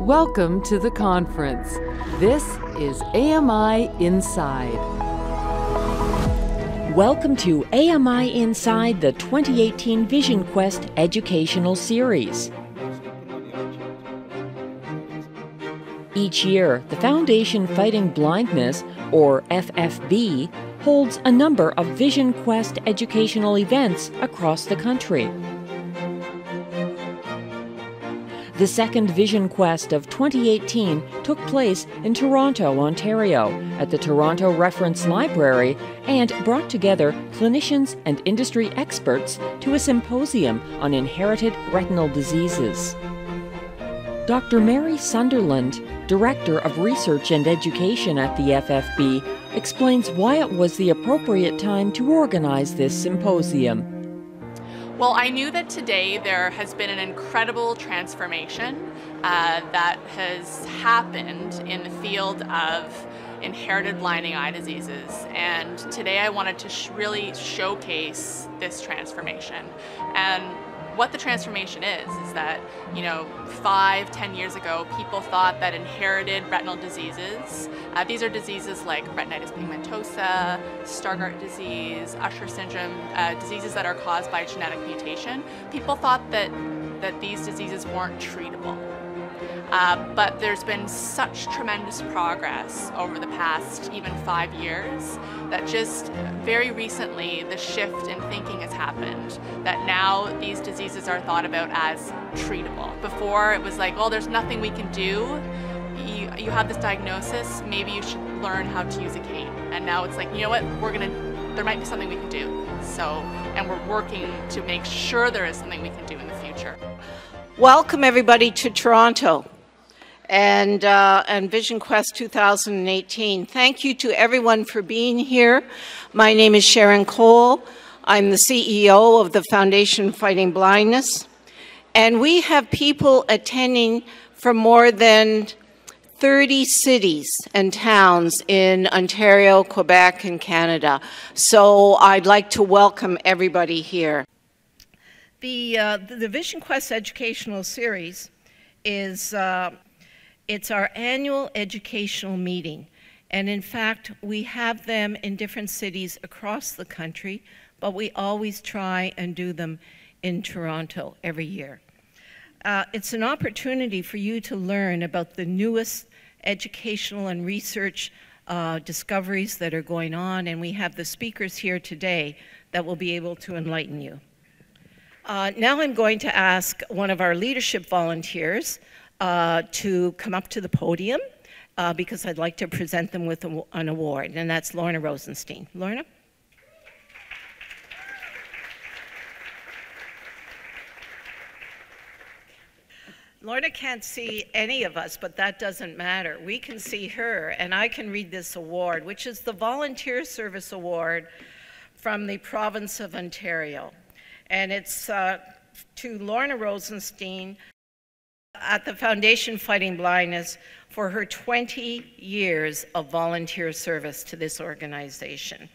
Welcome to the conference. This is AMI Inside. Welcome to AMI Inside, the 2018 Vision Quest Educational Series. Each year, the Foundation Fighting Blindness, or FFB, holds a number of Vision Quest educational events across the country. The second Vision Quest of 2018 took place in Toronto, Ontario, at the Toronto Reference Library, and brought together clinicians and industry experts to a symposium on inherited retinal diseases. Dr. Mary Sunderland, Director of Research and Education at the FFB, explains why it was the appropriate time to organize this symposium. Well, I knew that today there has been an incredible transformation that has happened in the field of inherited blinding eye diseases, and today I wanted to really showcase this transformation. And what the transformation is that, 5-10 years ago, people thought that inherited retinal diseases, these are diseases like retinitis pigmentosa, Stargardt disease, Usher syndrome, diseases that are caused by genetic mutation. People thought that these diseases weren't treatable. But there's been such tremendous progress over the past even 5 years that just very recently the shift in thinking has happened, that now these diseases are thought about as treatable. Before it was like, well, there's nothing we can do. You have this diagnosis, maybe you should learn how to use a cane. And now it's like, you know what, there might be something we can do. And we're working to make sure there is something we can do in the future. Welcome everybody to Toronto and Vision Quest 2018. Thank you to everyone for being here. My name is Sharon Cole. I'm the CEO of the Foundation Fighting Blindness. And we have people attending from more than 30 cities and towns in Ontario, Quebec, and Canada. So I'd like to welcome everybody here. The Vision Quest Educational Series is it's our annual educational meeting. And in fact, we have them in different cities across the country, but we always try and do them in Toronto every year. It's an opportunity for you to learn about the newest educational and research discoveries that are going on, and we have the speakers here today that will be able to enlighten you. Now I'm going to ask one of our leadership volunteers to come up to the podium because I'd like to present them with an award, and that's Lorna Rosenstein. Lorna? Lorna can't see any of us, but that doesn't matter. We can see her, and I can read this award, which is the Volunteer Service Award from the Province of Ontario. And it's to Lorna Rosenstein at the Foundation Fighting Blindness for her 20 years of volunteer service to this organization.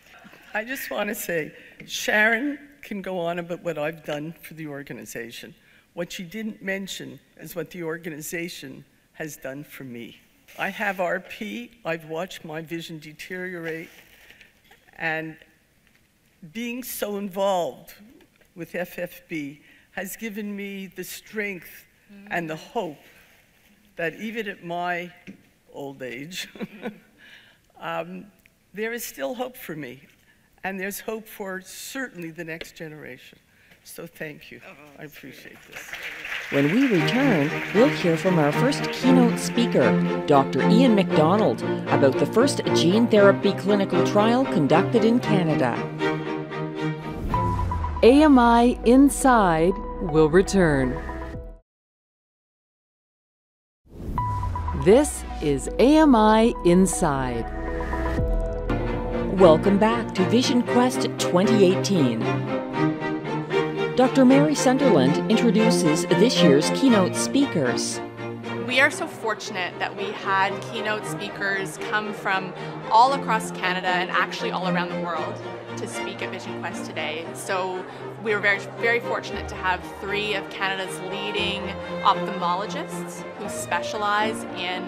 I just want to say, Sharon can go on about what I've done for the organization. What she didn't mention is what the organization has done for me. I have RP, I've watched my vision deteriorate, and being so involved with FFB has given me the strength and the hope that even at my old age, there is still hope for me, and there's hope for certainly the next generation. So thank you. I appreciate this. When we return, we'll hear from our first keynote speaker, Dr. Ian MacDonald, about the first gene therapy clinical trial conducted in Canada. AMI Inside will return. This is AMI Inside. Welcome back to Vision Quest 2018. Dr. Mary Sunderland introduces this year's keynote speakers. We are so fortunate that we had keynote speakers come from all across Canada and actually all around the world to speak at Vision Quest today. So we were very fortunate to have 3 of Canada's leading ophthalmologists who specialize in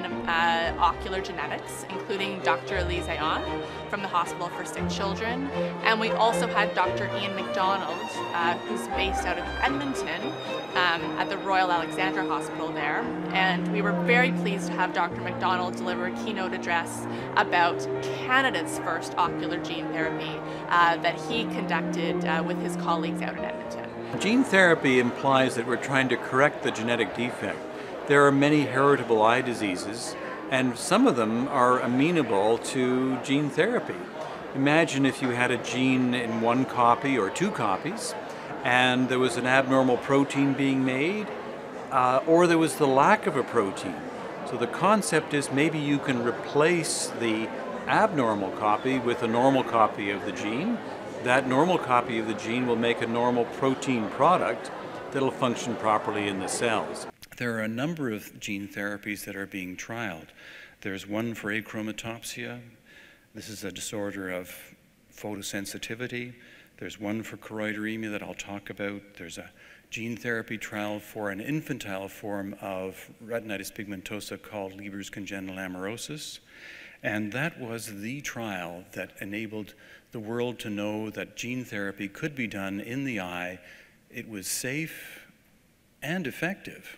ocular genetics, including Dr. Elise Ayon from the Hospital for Sick Children. And we also had Dr. Ian MacDonald, who's based out of Edmonton at the Royal Alexandra Hospital there. And we were very pleased to have Dr. MacDonald deliver a keynote address about Canada's first ocular gene therapy that he conducted with his colleagues out in Edmonton. Gene therapy implies that we're trying to correct the genetic defect. There are many heritable eye diseases, and some of them are amenable to gene therapy. Imagine if you had a gene in 1 copy or 2 copies, and there was an abnormal protein being made, or there was the lack of a protein. So the concept is maybe you can replace the abnormal copy with a normal copy of the gene. That normal copy of the gene will make a normal protein product that'll function properly in the cells. There are a number of gene therapies that are being trialed. There's one for achromatopsia. This is a disorder of photosensitivity. There's one for choroideremia that I'll talk about. There's a gene therapy trial for an infantile form of retinitis pigmentosa called Leber's congenital amaurosis. And that was the trial that enabled the world to know that gene therapy could be done in the eye. It was safe and effective.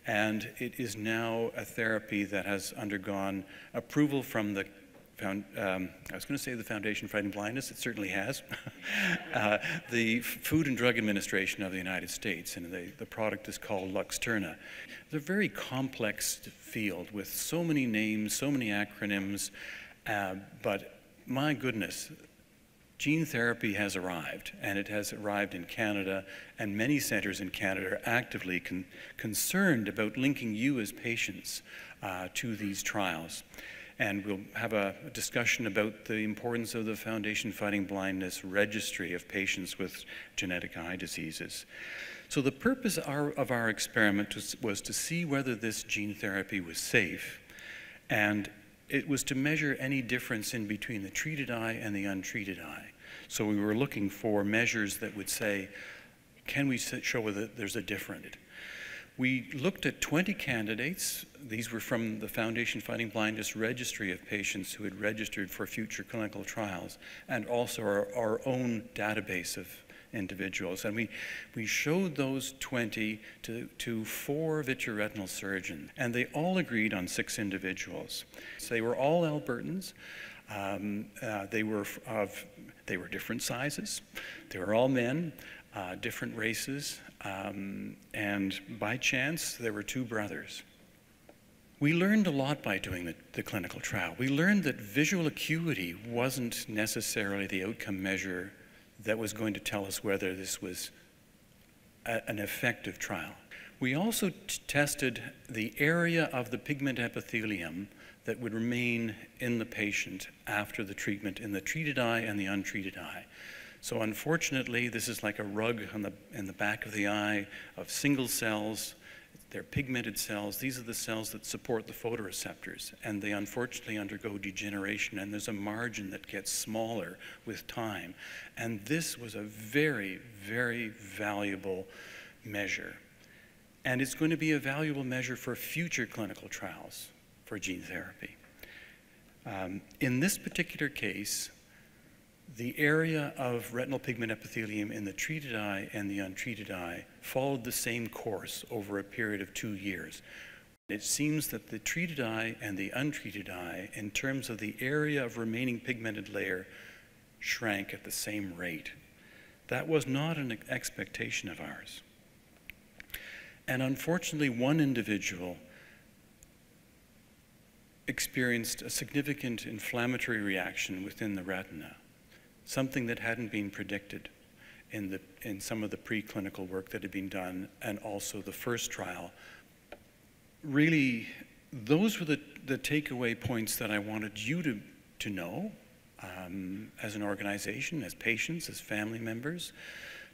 And it is now a therapy that has undergone approval from the the Foundation Fighting Blindness. It certainly has. The Food and Drug Administration of the United States, and the product is called Luxturna. It's a very complex field with so many names, so many acronyms, but my goodness, gene therapy has arrived, and it has arrived in Canada, and many centers in Canada are actively concerned about linking you as patients to these trials. And we'll have a discussion about the importance of the Foundation Fighting Blindness registry of patients with genetic eye diseases. So the purpose of our experiment was to see whether this gene therapy was safe, and it was to measure any difference in between the treated eye and the untreated eye. So we were looking for measures that would say, can we show whether there's a difference? We looked at 20 candidates. These were from the Foundation Fighting Blindness registry of patients who had registered for future clinical trials, and also our own database of individuals. And we showed those 20 to 4 vitreoretinal surgeons, and they all agreed on 6 individuals. So they were all Albertans. They were different sizes. They were all men, different races, and by chance, there were 2 brothers. We learned a lot by doing the clinical trial. We learned that visual acuity wasn't necessarily the outcome measure that was going to tell us whether this was an effective trial. We also tested the area of the pigment epithelium that would remain in the patient after the treatment in the treated eye and the untreated eye. So unfortunately, this is like a rug in the back of the eye of single cells. They're pigmented cells. These are the cells that support the photoreceptors, and they unfortunately undergo degeneration, and there's a margin that gets smaller with time. And this was a very, very valuable measure. And it's going to be a valuable measure for future clinical trials for gene therapy. In this particular case, the area of retinal pigment epithelium in the treated eye and the untreated eye followed the same course over a period of 2 years. It seems that the treated eye and the untreated eye, in terms of the area of remaining pigmented layer, shrank at the same rate. That was not an expectation of ours. And unfortunately, one individual experienced a significant inflammatory reaction within the retina, something that hadn't been predicted in some of the preclinical work that had been done, and also the first trial. Really, those were the takeaway points that I wanted you to know as an organization, as patients, as family members,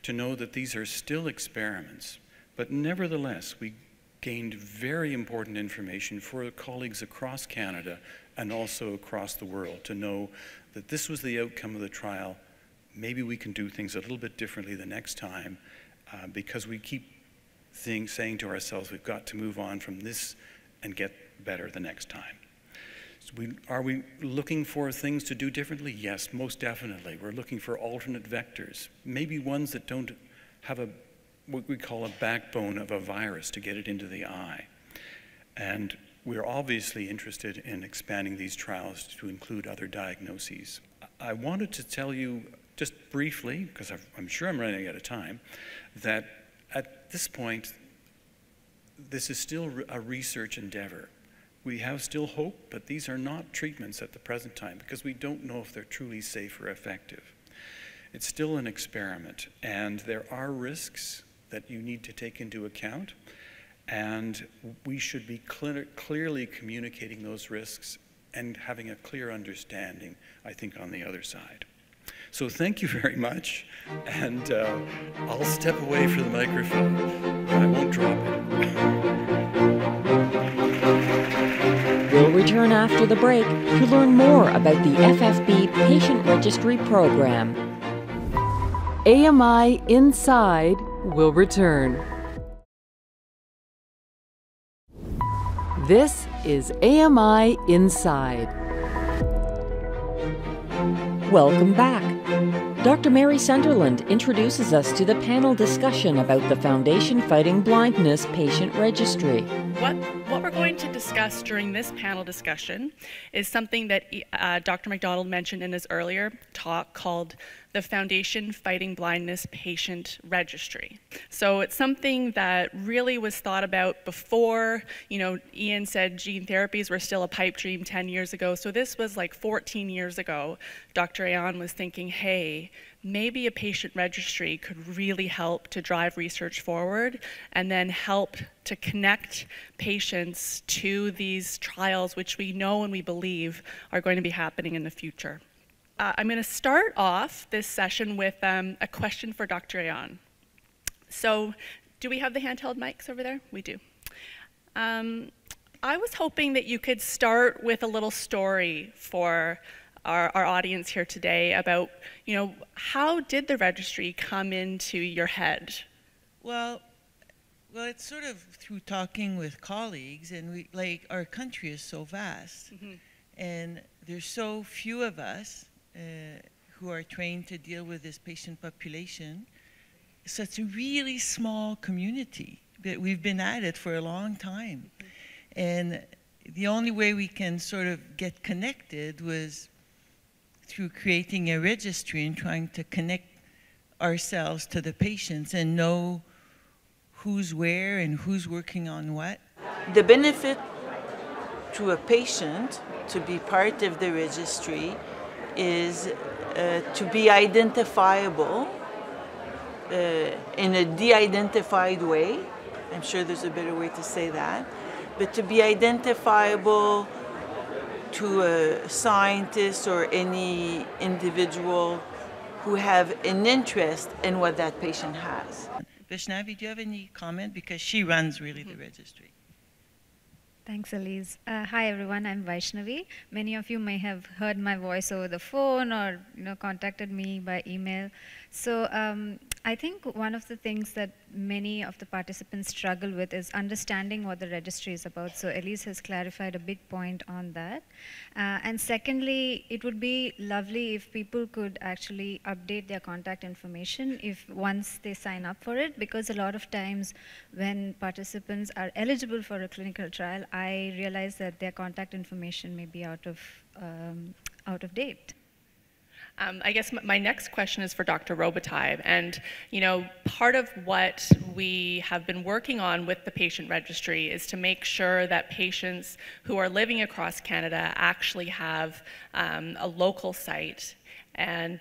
to know that these are still experiments. But nevertheless, we gained very important information for colleagues across Canada and also across the world to know that this was the outcome of the trial. maybe we can do things a little bit differently the next time, because we keep saying to ourselves, we've got to move on from this and get better the next time. So are we looking for things to do differently? Yes, most definitely. We're looking for alternate vectors, maybe ones that don't have what we call a backbone of a virus to get it into the eye. And we're obviously interested in expanding these trials to include other diagnoses. I wanted to tell you just briefly, because I'm sure I'm running out of time, that at this point, this is still a research endeavor. We have still hope, but these are not treatments at the present time because we don't know if they're truly safe or effective. It's still an experiment, and there are risks that you need to take into account, and we should be clearly communicating those risks and having a clear understanding, I think, on the other side. So thank you very much, and I'll step away from the microphone. I won't drop it. We'll return after the break to learn more about the FFB Patient Registry Program. AMI Inside will return. This is AMI Inside. Welcome back. Dr. Mary Sunderland introduces us to the panel discussion about the Foundation Fighting Blindness Patient Registry. What we're going to discuss during this panel discussion is something that Dr. McDonald mentioned in his earlier talk called the Foundation Fighting Blindness Patient Registry. So it's something that really was thought about before, Ian said gene therapies were still a pipe dream 10 years ago. So this was like 14 years ago. Dr. Ayan was thinking, hey, maybe a patient registry could really help to drive research forward and then help to connect patients to these trials, which we know and we believe are going to be happening in the future. I'm going to start off this session with a question for Dr. Ayan. So, do we have the handheld mics over there? We do. I was hoping that you could start with a little story for our audience here today about, how did the registry come into your head? Well, it's sort of through talking with colleagues, and our country is so vast, and there's so few of us who are trained to deal with this patient population. So it's a really small community, but we've been at it for a long time. And the only way we can sort of get connected was through creating a registry and trying to connect ourselves to the patients and know who's where and who's working on what. The benefit to a patient to be part of the registry is to be identifiable in a de-identified way. I'm sure there's a better way to say that. But to be identifiable to a scientist or any individual who have an interest in what that patient has. Vaishnavi, do you have any comment? Because she runs really the registry. Thanks, Elise. Hi, everyone. I'm Vaishnavi. Many of you may have heard my voice over the phone or contacted me by email. So I think one of the things that many of the participants struggle with is understanding what the registry is about. So Elise has clarified a big point on that. And secondly, it would be lovely if people could actually update their contact information once they sign up for it, because a lot of times when participants are eligible for a clinical trial, I realize that their contact information may be out of date. I guess my next question is for Dr. Robitaille, and part of what we have been working on with the patient registry is to make sure that patients who are living across Canada actually have a local site. And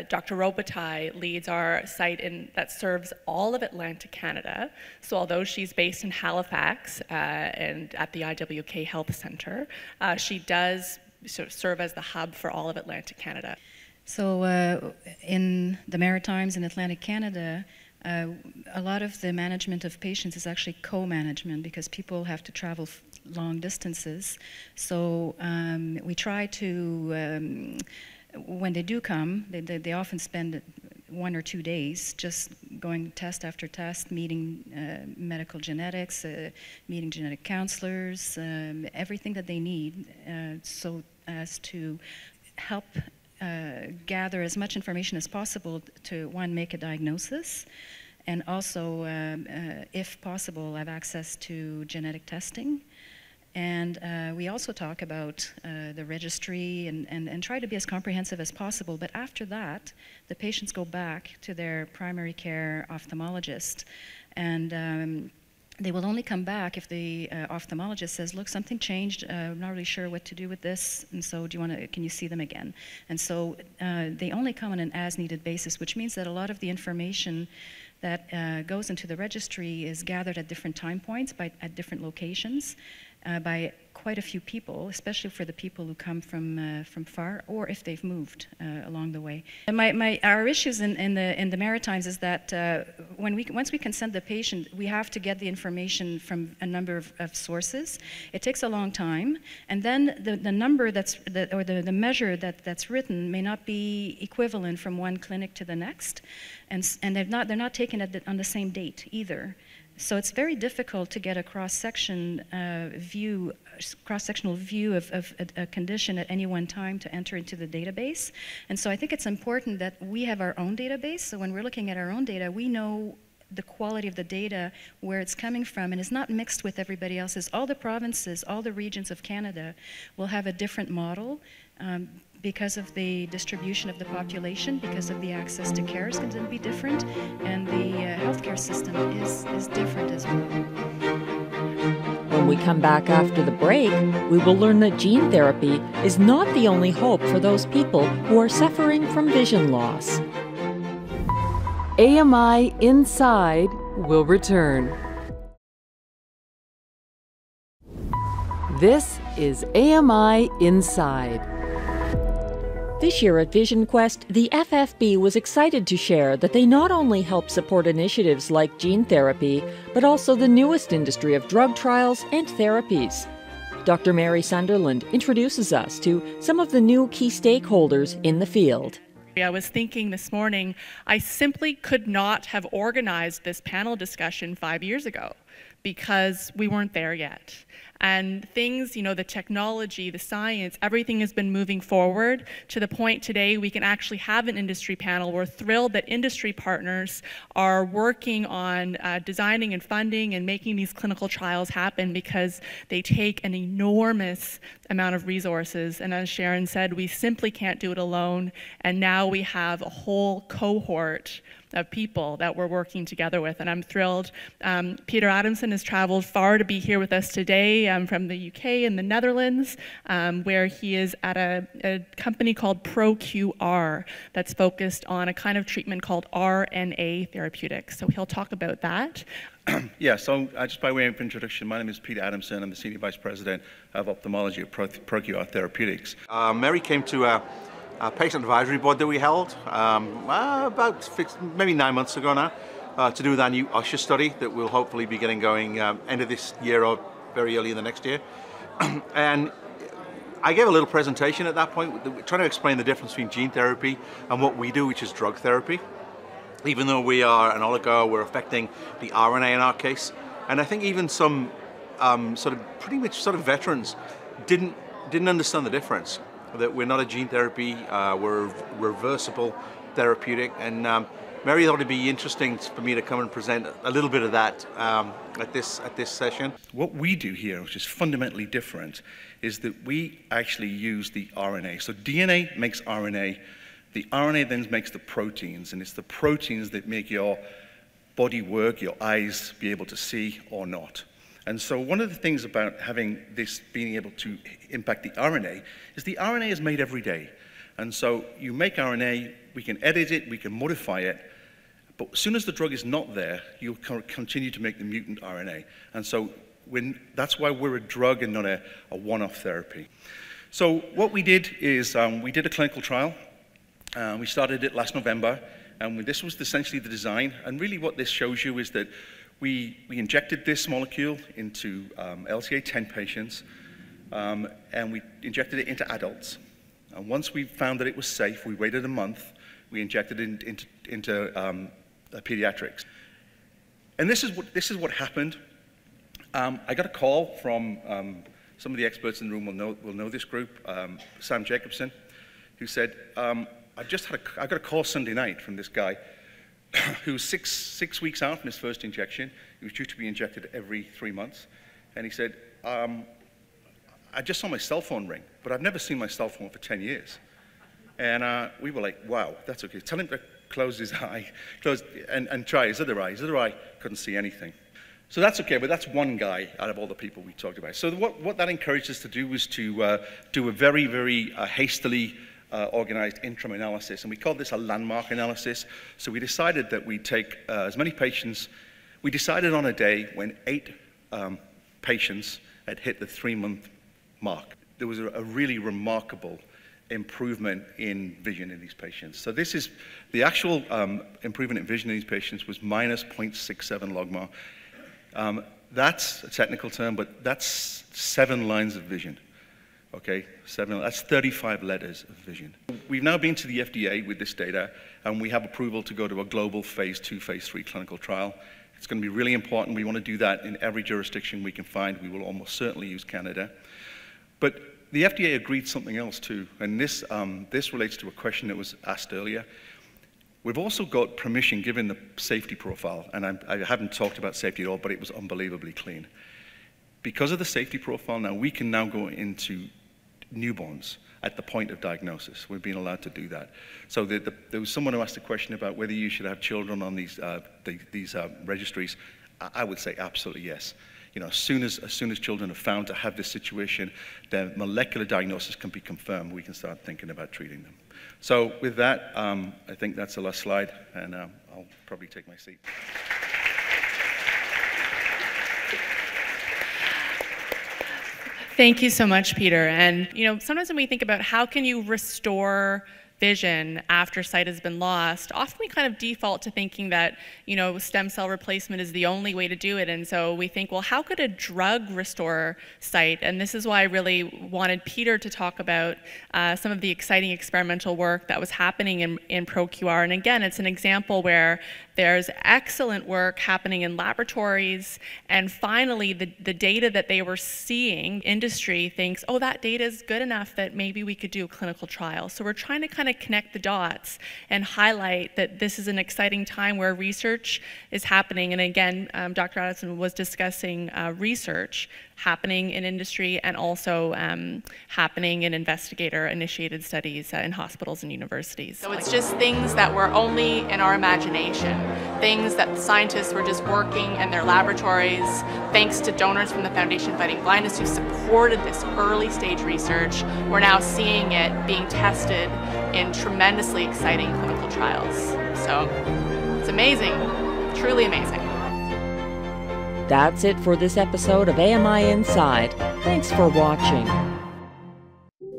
Dr. Robitaille leads our site that serves all of Atlantic Canada. So although she's based in Halifax and at the IWK Health Centre, she does sort of serve as the hub for all of Atlantic Canada. So in the Maritimes and Atlantic Canada, a lot of the management of patients is actually co-management because people have to travel long distances. So we try to when they do come, they often spend 1 or 2 days just going test after test, meeting medical genetics, meeting genetic counselors, everything that they need so as to help gather as much information as possible to, one, make a diagnosis, and also, if possible, have access to genetic testing. And we also talk about the registry and try to be as comprehensive as possible. But after that, the patients go back to their primary care ophthalmologist. And they will only come back if the ophthalmologist says, look, something changed, I'm not really sure what to do with this, and so can you see them again? And so they only come on an as-needed basis, which means that a lot of the information that goes into the registry is gathered at different time points at different locations by quite a few people, especially for the people who come from far, or if they've moved along the way. And our issues in the Maritimes is that once we consent the patient, we have to get the information from a number of sources. It takes a long time, and then the number the measure that's written may not be equivalent from one clinic to the next, and they're not taken on the same date either. So it's very difficult to get a cross-sectional view of a condition at any one time to enter into the database. And so I think it's important that we have our own database. So when we're looking at our own data, we know the quality of the data, where it's coming from, and it's not mixed with everybody else's. All the provinces, all the regions of Canada will have a different model because of the distribution of the population, because of the access to care is going to be different, and the healthcare system is different as well. When we come back after the break, we will learn that gene therapy is not the only hope for those people who are suffering from vision loss. AMI Inside will return. This is AMI Inside. This year at Vision Quest, the FFB was excited to share that they not only help support initiatives like gene therapy, but also the newest industry of drug trials and therapies. Dr. Mary Sunderland introduces us to some of the new key stakeholders in the field. I was thinking this morning, I simply could not have organized this panel discussion 5 years ago because we weren't there yet. And things, the technology, the science, everything has been moving forward to the point today we can actually have an industry panel. We're thrilled that industry partners are working on designing and funding and making these clinical trials happen because they take an enormous amount of resources. And as Sharon said, we simply can't do it alone. And now we have a whole cohort of people that we're working together with, and I'm thrilled. Peter Adamson has traveled far to be here with us today from the UK and the Netherlands, where he is at a company called ProQR that's focused on a kind of treatment called RNA therapeutics. So he'll talk about that. Yeah, so just by way of introduction, my name is Peter Adamson. I'm the Senior Vice President of Ophthalmology at ProQR Therapeutics. Mary came to a patient advisory board that we held maybe 9 months ago now to do with our new Usher study that we'll hopefully be getting going end of this year or very early in the next year. And I gave a little presentation at that point trying to explain the difference between gene therapy and what we do, which is drug therapy. Even though we are an oligo, we're affecting the RNA in our case. And I think even some pretty much veterans didn't understand the difference. That we're not a gene therapy, we're a reversible therapeutic, and Mary thought it'd be interesting for me to come and present a little bit of that at this session. What we do here, which is fundamentally different, is that we actually use the RNA. So DNA makes RNA, the RNA then makes the proteins, and it's the proteins that make your body work, your eyes be able to see or not. And so one of the things about having this being able to impact the RNA is the RNA is made every day. And so you make RNA, we can edit it, we can modify it, but as soon as the drug is not there, you'll continue to make the mutant RNA. And so that's why we're a drug and not a one-off therapy. So what we did is we did a clinical trial. We started it last November, and this was essentially the design. And really what this shows you is that we injected this molecule into LCA 10 patients, and we injected it into adults. And once we found that it was safe, we waited a month, we injected it into pediatrics. And this is what happened. I got a call from some of the experts in the room will know this group, Sam Jacobson, who said, I got a call Sunday night from this guy who was six weeks out from his first injection. He was due to be injected every 3 months. And he said, I just saw my cell phone ring, but I've never seen my cell phone for 10 years. And we were like, wow, that's okay. Tell him to close his eye, and try his other eye. His other eye couldn't see anything. So that's okay, but that's one guy out of all the people we talked about. So what that encouraged us to do was to do a very, very hastily organized interim analysis, and we called this a landmark analysis. So we decided that we'd take as many patients. We decided on a day when 8 patients had hit the 3-month mark. There was a really remarkable improvement in vision in these patients. So this is the actual improvement in vision in these patients was minus 0.67 logMAR. That's a technical term, but that's 7 lines of vision. Okay, that's 35 letters of vision. We've now been to the FDA with this data, and we have approval to go to a global phase 2, phase 3 clinical trial. It's going to be really important. We want to do that in every jurisdiction we can find. We will almost certainly use Canada. But the FDA agreed something else too, and this relates to a question that was asked earlier. We've also got permission given the safety profile, and I haven't talked about safety at all, but it was unbelievably clean. Because of the safety profile now, we can now go into newborns at the point of diagnosis. We've been allowed to do that. So there was someone who asked a question about whether you should have children on these registries. I would say absolutely yes. You know, as soon as children are found to have this situation, their molecular diagnosis can be confirmed, we can start thinking about treating them. So with that, I think that's the last slide, and I'll probably take my seat. Thank you so much, Peter. And sometimes when we think about how can you restore vision after sight has been lost, often we kind of default to thinking that stem cell replacement is the only way to do it, and so we think, well, how could a drug restore sight? And this is why I really wanted Peter to talk about some of the exciting experimental work that was happening in ProQR. And again, it's an example where there's excellent work happening in laboratories, and finally the data that they were seeing, industry thinks, oh, that data is good enough that maybe we could do a clinical trial. So we're trying to kind of connect the dots and highlight that this is an exciting time where research is happening. And again, Dr. Addison was discussing research happening in industry and also happening in investigator-initiated studies in hospitals and universities. So it's just things that were only in our imagination, things that scientists were just working in their laboratories, thanks to donors from the Foundation Fighting Blindness who supported this early stage research. We're now seeing it being tested in tremendously exciting clinical trials. So it's amazing, truly amazing. That's it for this episode of AMI Inside. Thanks for watching.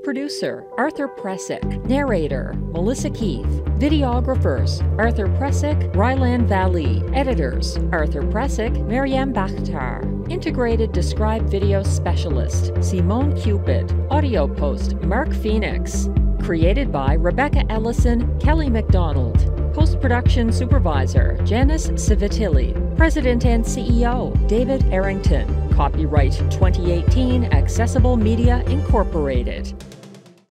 Producer, Arthur Presick. Narrator, Melissa Keith. Videographers, Arthur Presick, Ryland Valley. Editors, Arthur Presick, Mariam Bakhtar. Integrated Described Video Specialist, Simone Cupid. Audio Post, Mark Phoenix. Created by Rebecca Ellison, Kelly McDonald. Post-production supervisor, Janice Civitilli. President and CEO, David Arrington. Copyright 2018, Accessible Media Incorporated.